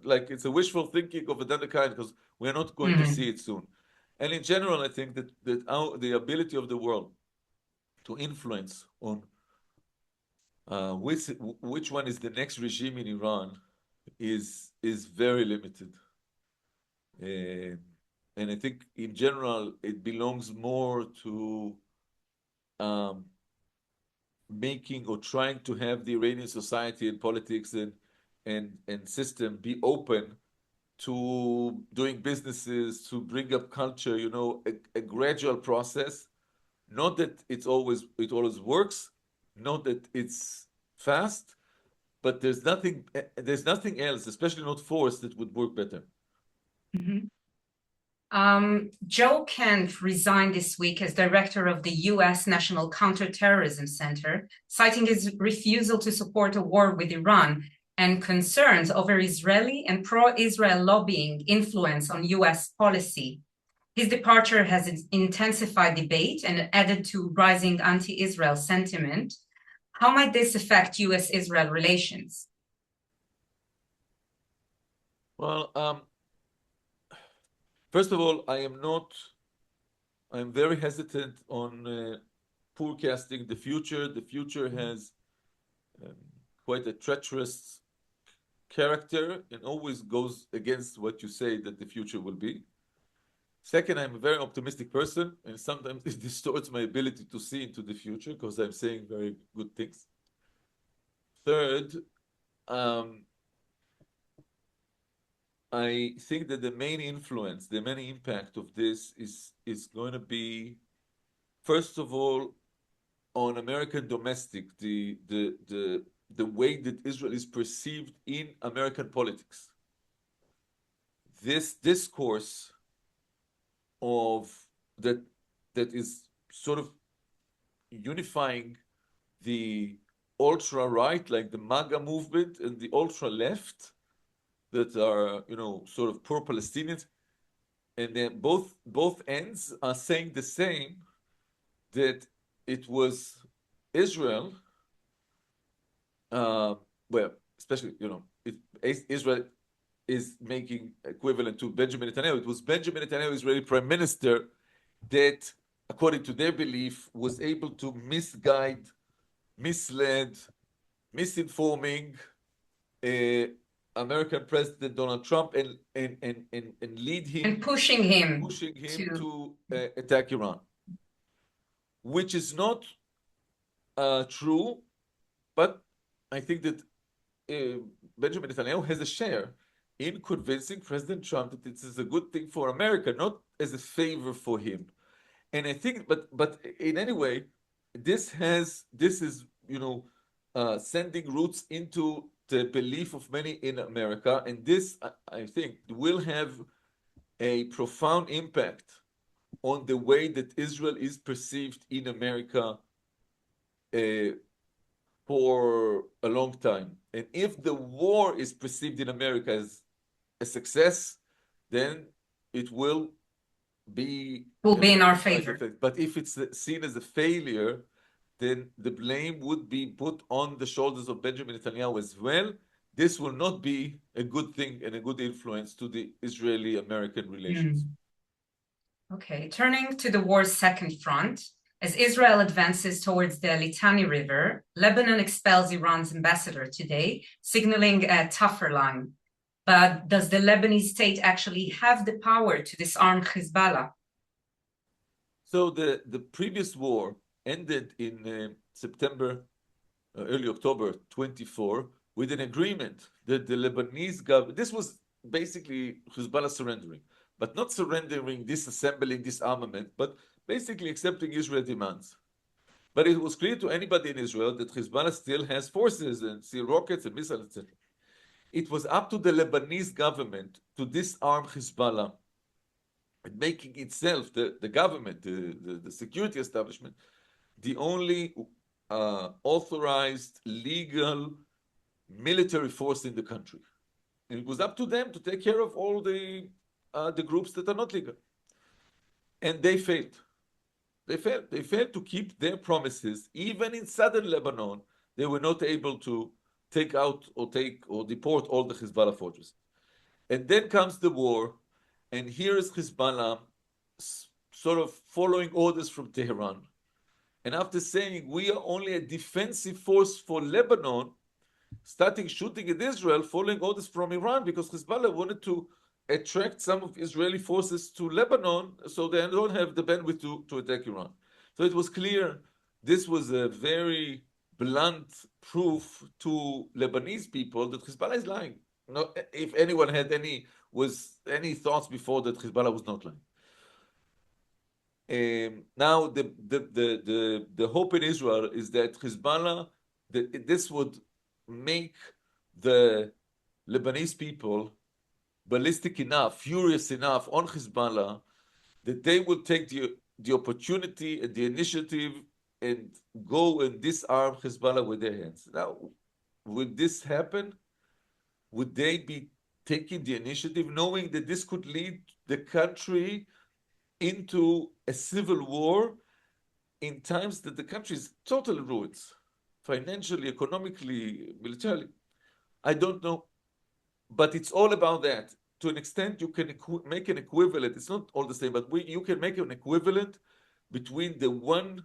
like it's a wishful thinking of another kind, because we're not going to see it soon. And in general, I think that the ability of the world to influence on which one is the next regime in Iran is very limited. And I think in general it belongs more to making or trying to have the Iranian society and politics and system be open to doing businesses, to bring up culture, a gradual process. Not that it always works, not that it's fast, but there's nothing else, especially not force, that would work better. Joe Kent resigned this week as director of the U.S. National Counterterrorism Center, citing his refusal to support a war with Iran and concerns over Israeli and pro-Israel lobbying influence on U.S. policy. His departure has intensified debate and added to rising anti-Israel sentiment. How might this affect U.S.-Israel relations? Well, first of all, I'm very hesitant on forecasting the future. The future has quite a treacherous character and always goes against what you say that the future will be. Second, I'm a very optimistic person, and sometimes it distorts my ability to see into the future because I'm saying very good things. Third, I think that the main influence, the main impact of this is going to be first of all, on American domestic, the way that Israel is perceived in American politics. This discourse of that is sort of unifying the ultra right, like the MAGA movement, and the ultra left, that are, you know, sort of pro-Palestinians, and then both ends are saying the same, that it was Israel, well, especially, you know, Israel is making equivalent to Benjamin Netanyahu. It was Benjamin Netanyahu, Israeli prime minister, that, according to their belief, was able to misguide, misled, misinforming American President Donald Trump and lead him and pushing him to attack Iran, which is not true, but I think that Benjamin Netanyahu has a share in convincing President Trump that this is a good thing for America, not as a favor for him. And I think, but in any way, this is, you know, sending roots into the belief of many in America, and this, I think, will have a profound impact on the way that Israel is perceived in America for a long time. And if the war is perceived in America as a success, then it will be in our favor. But if it's seen as a failure, then the blame would be put on the shoulders of Benjamin Netanyahu as well. This will not be a good thing and a good influence to the Israeli-American relations. Okay, turning to the war's second front, as Israel advances towards the Litani River, Lebanon expels Iran's ambassador today, signaling a tougher line. But does the Lebanese state actually have the power to disarm Hezbollah? So the previous war ended in September, early October 24, with an agreement that the Lebanese government, this was basically Hezbollah surrendering, but not surrendering, disassembling, disarmament, but basically accepting Israel demands. But it was clear to anybody in Israel that Hezbollah still has forces and still rockets and missiles, etc. It was up to the Lebanese government to disarm Hezbollah, and making itself, the government, the security establishment, the only authorized legal military force in the country. And it was up to them to take care of all the groups that are not legal. And they failed. They failed to keep their promises. Even in southern Lebanon, they were not able to take out or deport all the Hezbollah fortresses. And then comes the war, and here is Hezbollah sort of following orders from Tehran. And after saying we are only a defensive force for Lebanon, starting shooting at Israel, following orders from Iran, because Hezbollah wanted to attract some of Israeli forces to Lebanon so they don't have the bandwidth to attack Iran. So it was clear this was a very blunt proof to Lebanese people that Hezbollah is lying. No, if anyone had any thoughts before that Hezbollah was not lying. Now the hope in Israel is that Hezbollah, this would make the Lebanese people ballistic enough, furious enough on Hezbollah, that they will take the opportunity and the initiative and go and disarm Hezbollah with their hands. Now, would this happen? Would they be taking the initiative, knowing that this could lead the country into a civil war in times that the country is totally ruined, financially, economically, militarily? I don't know. But it's all about that. To an extent, you can make an equivalent. It's not all the same, but you can make an equivalent between the one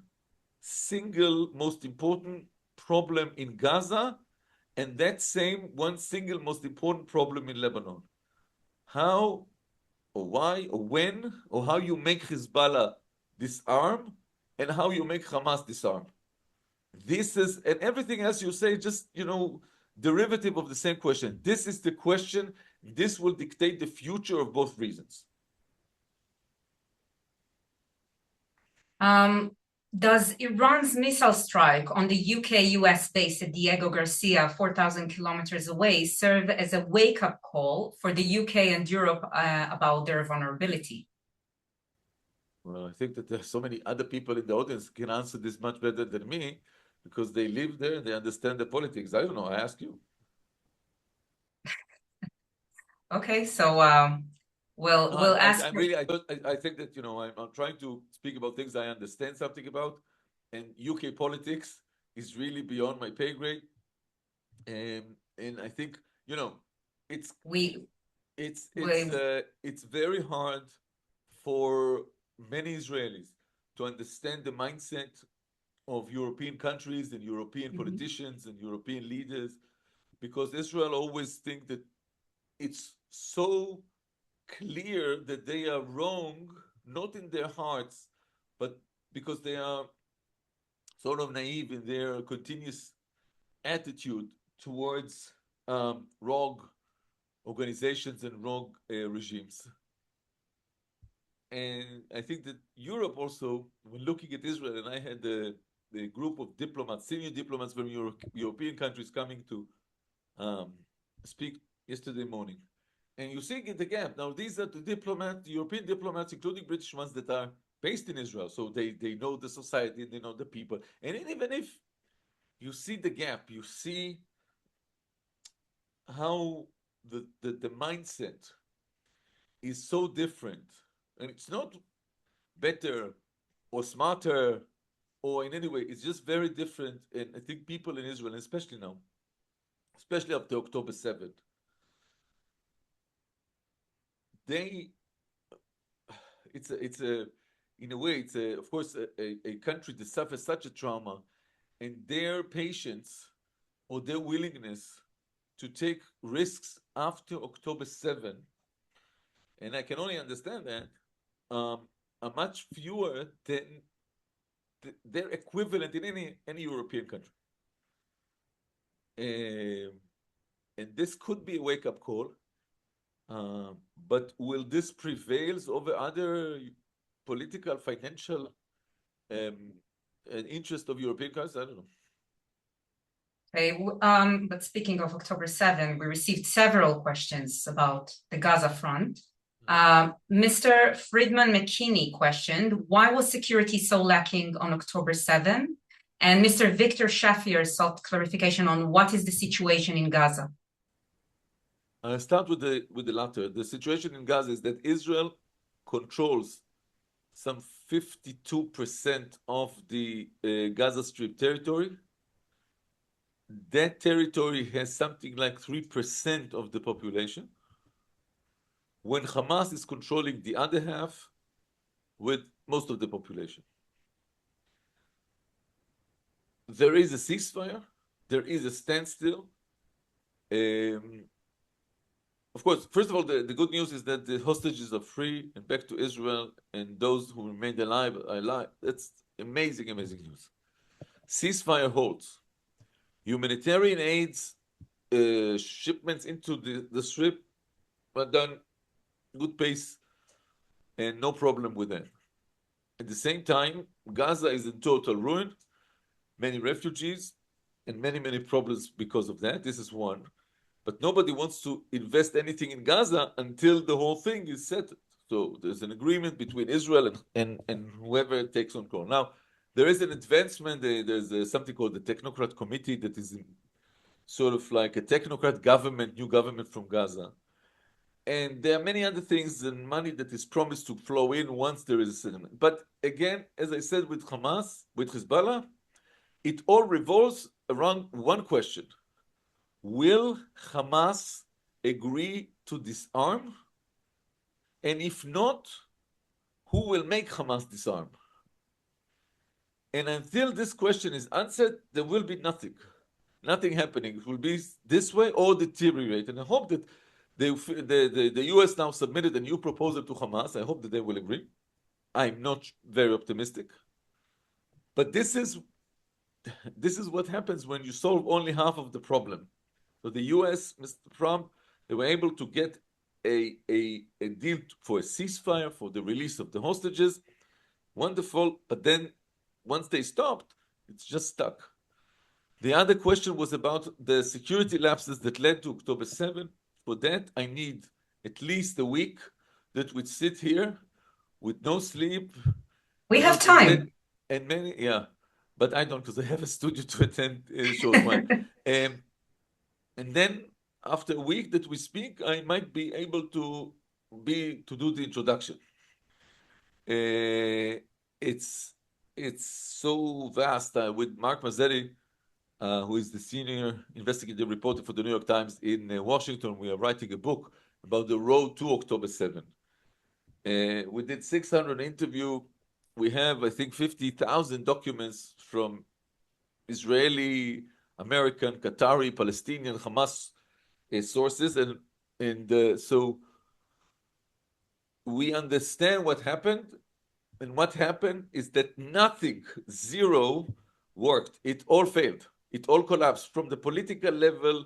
single most important problem in Gaza and that same one single most important problem in Lebanon. How or why or when or how you make Hezbollah disarm and how you make Hamas disarm. This is, and everything else you say, just, derivative of the same question. This is the question. This will dictate the future of both reasons. Does Iran's missile strike on the UK-US base at Diego Garcia, 4,000 kilometers away, serve as a wake-up call for the UK and Europe about their vulnerability? Well, I think that there are so many other people in the audience can answer this much better than me because they live there and they understand the politics. I don't know. I ask you. Okay, so we'll ask. I think that I'm trying to speak about things I understand something about, and UK politics is really beyond my pay grade. And I think it's it's very hard for many Israelis to understand the mindset of European countries and European politicians and European leaders, because Israel always think that it's so clear that they are wrong, not in their hearts, but because they are sort of naive in their continuous attitude towards rogue organizations and rogue regimes. And I think that Europe also, when looking at Israel, and I had the group of diplomats, senior diplomats from European countries coming to speak yesterday morning. And you see the gap. Now, these are the European diplomats, including British ones, that are based in Israel. So they know the society, they know the people. And even if you see the gap, you see how the mindset is so different. And it's not better or smarter or in any way, it's just very different. And I think people in Israel, especially now, especially after October 7th, in a way, it's of course a country that suffers such a trauma, and their patience or their willingness to take risks after October 7th, and I can only understand that, are much fewer than their equivalent in any European country. And this could be a wake-up call. But will this prevail over other political, financial interest of European countries? I don't know. Okay, but speaking of October 7, we received several questions about the Gaza front. Mr. Friedman McKinney questioned, why was security so lacking on October 7? And Mr. Victor Shafir sought clarification on what is the situation in Gaza. I'll start with the latter. The situation in Gaza is that Israel controls some 52% of the Gaza Strip territory. That territory has something like 3% of the population, when Hamas is controlling the other half with most of the population. There is a ceasefire, there is a standstill. Of course, first of all, the good news is that the hostages are free and back to Israel, and those who remained alive are alive. That's amazing, amazing news. Ceasefire holds. Humanitarian aids, shipments into the Strip are done good pace and no problem with that. At the same time, Gaza is in total ruin, many refugees, and many, many problems because of that. This is one. But nobody wants to invest anything in Gaza until the whole thing is settled. So there's an agreement between Israel and whoever takes on control. Now, there is an advancement. There's something called the Technocrat Committee that is sort of like a technocrat government, new government from Gaza. And there are many other things and money that is promised to flow in once there is a settlement. But again, as I said with Hamas, with Hezbollah, it all revolves around one question. Will Hamas agree to disarm? And if not, who will make Hamas disarm? And until this question is answered, there will be nothing happening. It will be this way or deteriorate. And I hope that the US now submitted a new proposal to Hamas. I hope that they will agree. I'm not very optimistic. But this is what happens when you solve only half of the problem. So the US, Mr. Trump, they were able to get a deal for a ceasefire, for the release of the hostages. Wonderful. But then once they stopped, it's just stuck. The other question was about the security lapses that led to October 7. For that, I need at least a week that would sit here with no sleep. We have time. And many, yeah, but I don't, because I have a studio to attend in a short while. And then after a week that we speak, I might be able to do the introduction. It's so vast. With Mark Mazzetti, who is the senior investigative reporter for the New York Times in Washington, we are writing a book about the road to October 7. We did 600 interviews. We have, I think, 50,000 documents from Israeli, American, Qatari, Palestinian, Hamas sources, and so we understand what happened, and what happened is that nothing, zero, worked. It all failed. It all collapsed from the political level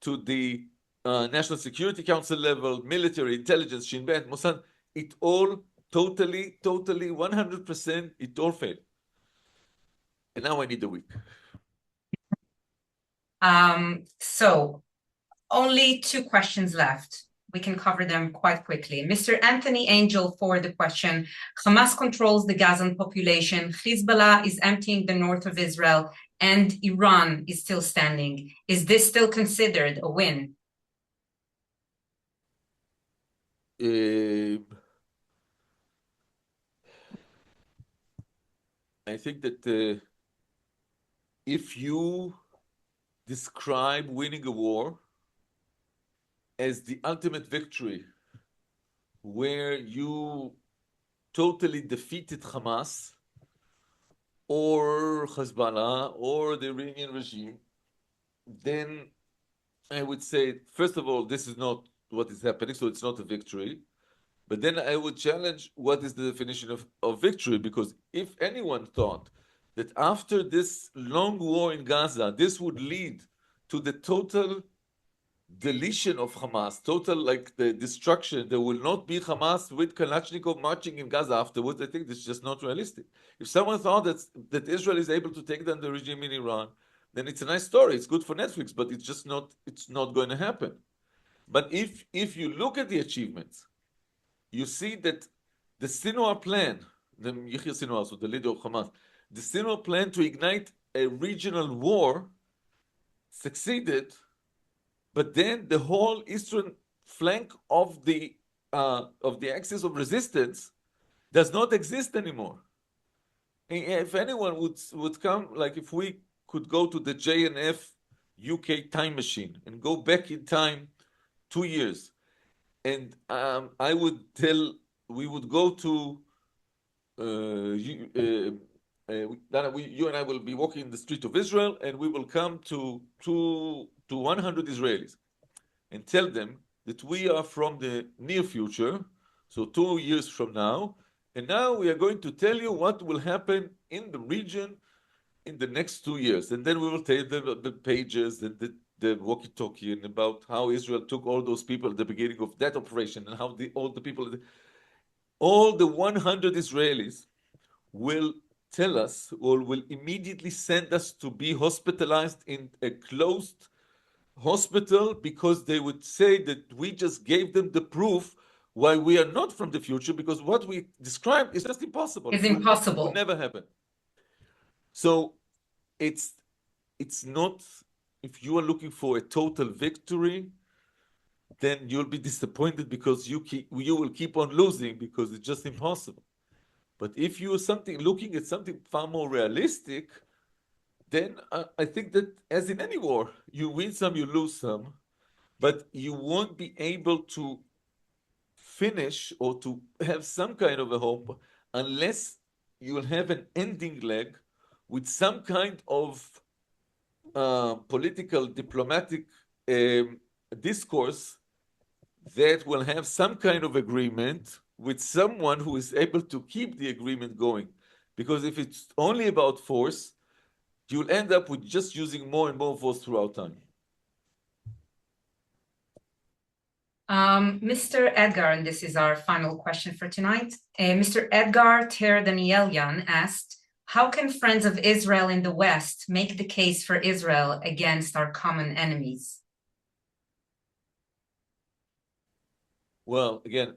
to the National Security Council level, military, intelligence, Shin Bet, Mossad. It all totally, 100%, it all failed. And now I need a week. So only 2 questions left. We can cover them quite quickly. Mr. Anthony Angel for the question, Hamas controls the Gazan population, Hezbollah is emptying the north of Israel, and Iran is still standing. Is this still considered a win? I think that if you describe winning a war as the ultimate victory, where you totally defeated Hamas or Hezbollah or the Iranian regime, then I would say, first of all, this is not what is happening, so it's not a victory. But then I would challenge what is the definition of victory, because if anyone thought that after this long war in Gaza, this would lead to the total deletion of Hamas, total like the destruction, there will not be Hamas with Kalashnikov marching in Gaza afterwards, I think this is just not realistic. If someone thought that Israel is able to take down the regime in Iran, then it's a nice story, it's good for Netflix, but it's not going to happen. But if you look at the achievements, you see that the Sinwar plan, the Yahya Sinwar, so the leader of Hamas, the Sinwar plan to ignite a regional war succeeded, but then the whole eastern flank of the axis of resistance does not exist anymore. And if anyone would come, like if we could go to the JNF UK time machine and go back in time 2 years, and I would tell, we would go to, you and I will be walking in the street of Israel, and we will come to 100 Israelis and tell them that we are from the near future, so 2 years from now, and now we are going to tell you what will happen in the region in the next 2 years. And then we will tell them the pages and the walkie-talkie and about how Israel took all those people at the beginning of that operation, and how all the 100 Israelis will tell us, or will immediately send us to be hospitalized in a closed hospital, because they would say that we just gave them the proof why we are not from the future, because what we described is just impossible. It's impossible. It would never happen. So it's not, if you are looking for a total victory, then you'll be disappointed because you will keep on losing, because it's just impossible. But if you are looking at something far more realistic, then I think that, as in any war, you win some, you lose some, but you won't be able to finish or to have some kind of a hope unless you will have an ending leg with some kind of political, diplomatic discourse that will have some kind of agreement with someone who is able to keep the agreement going. Because if it's only about force, you'll end up with just using more and more force throughout time. Mr. Edgar, and this is our final question for tonight. Mr. Edgar Ter Danielyan asked, How can friends of Israel in the West make the case for Israel against our common enemies? Well, again,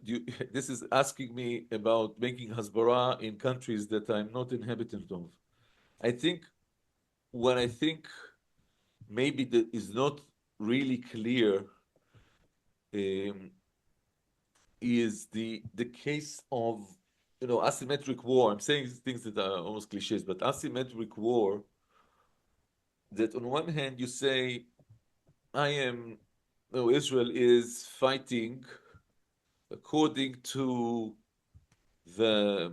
this is asking me about making hasbara in countries that I'm not inhabitant of. I think maybe that is not really clear is the case of asymmetric war. I'm saying things that are almost cliches, but asymmetric war. That on one hand you say, Israel is fighting according to the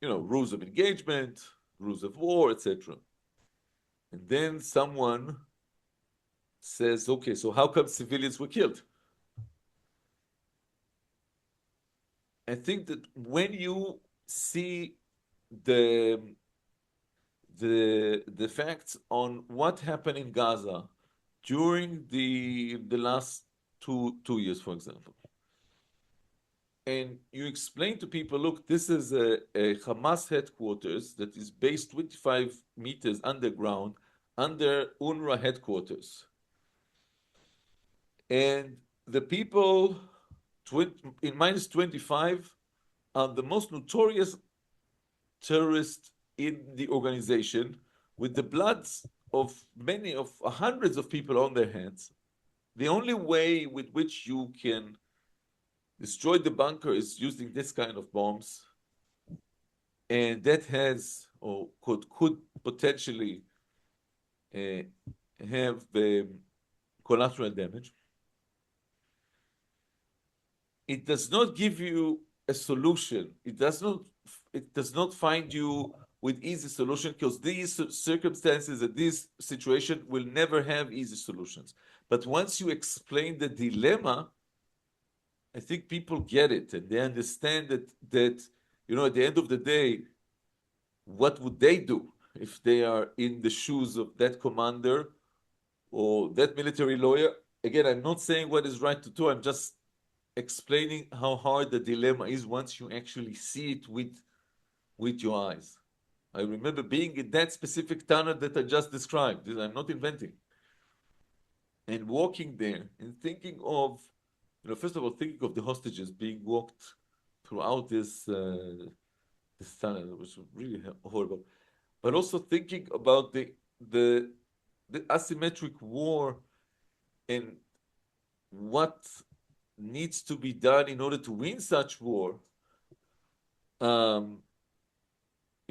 rules of engagement, rules of war, etc. And then someone says, okay, so how come civilians were killed? I think that when you see the facts on what happened in Gaza during the last two years, for example, and you explain to people, look, this is a Hamas headquarters that is based 25 meters underground under UNRWA headquarters. And the people in minus 25 are the most notorious terrorists in the organization, with the bloods of hundreds of people on their hands. The only way with which you can destroy the bunker is using this kind of bombs, and that has or could potentially have collateral damage. It does not give you a solution. It does not find you with easy solution, because these circumstances and this situation will never have easy solutions. But once you explain the dilemma, I think people get it, and they understand that at the end of the day, what would they do if they are in the shoes of that commander or that military lawyer? Again, I'm not saying what is right to do. I'm just explaining how hard the dilemma is once you actually see it with your eyes. I remember being in that specific tunnel that I just described. I'm not inventing. And walking there and thinking of, first of all, thinking of the hostages being walked throughout this tunnel, it was really horrible. But also thinking about the asymmetric war and what needs to be done in order to win such war.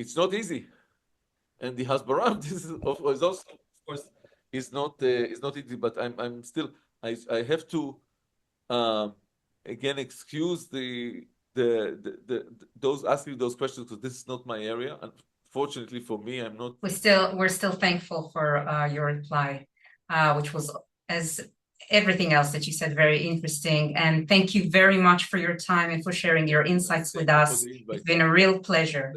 It's not easy, and the hasbara is also, of course, is not easy. But I'm still I have to again excuse the those asking those questions, because this is not my area. Unfortunately for me, I'm not. We're still thankful for your reply, which was, as everything else that you said, very interesting. And thank you very much for your time and for sharing your insights with us. It's been a real pleasure.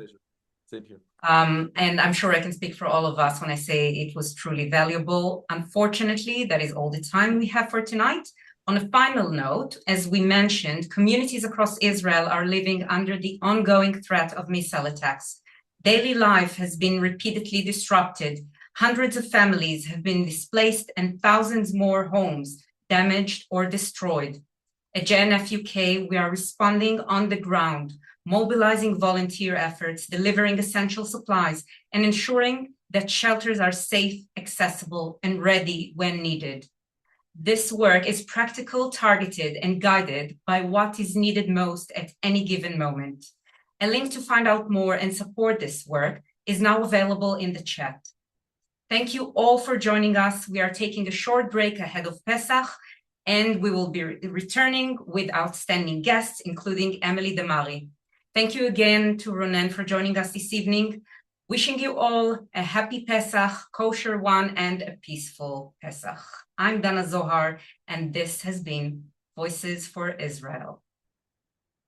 Same here. And I'm sure I can speak for all of us when I say it was truly valuable. Unfortunately, that is all the time we have for tonight. On a final note, as we mentioned, communities across Israel are living under the ongoing threat of missile attacks. Daily life has been repeatedly disrupted. Hundreds of families have been displaced and thousands more homes damaged or destroyed. At JNF UK, we are responding on the ground, mobilizing volunteer efforts, delivering essential supplies, and ensuring that shelters are safe, accessible, and ready when needed. This work is practical, targeted, and guided by what is needed most at any given moment. A link to find out more and support this work is now available in the chat. Thank you all for joining us. We are taking a short break ahead of Pesach, and we will be returning with outstanding guests, including Emily Damari. Thank you again to Ronen for joining us this evening. Wishing you all a happy Pesach, kosher one, and a peaceful Pesach. I'm Dana Zohar, and this has been Voices for Israel.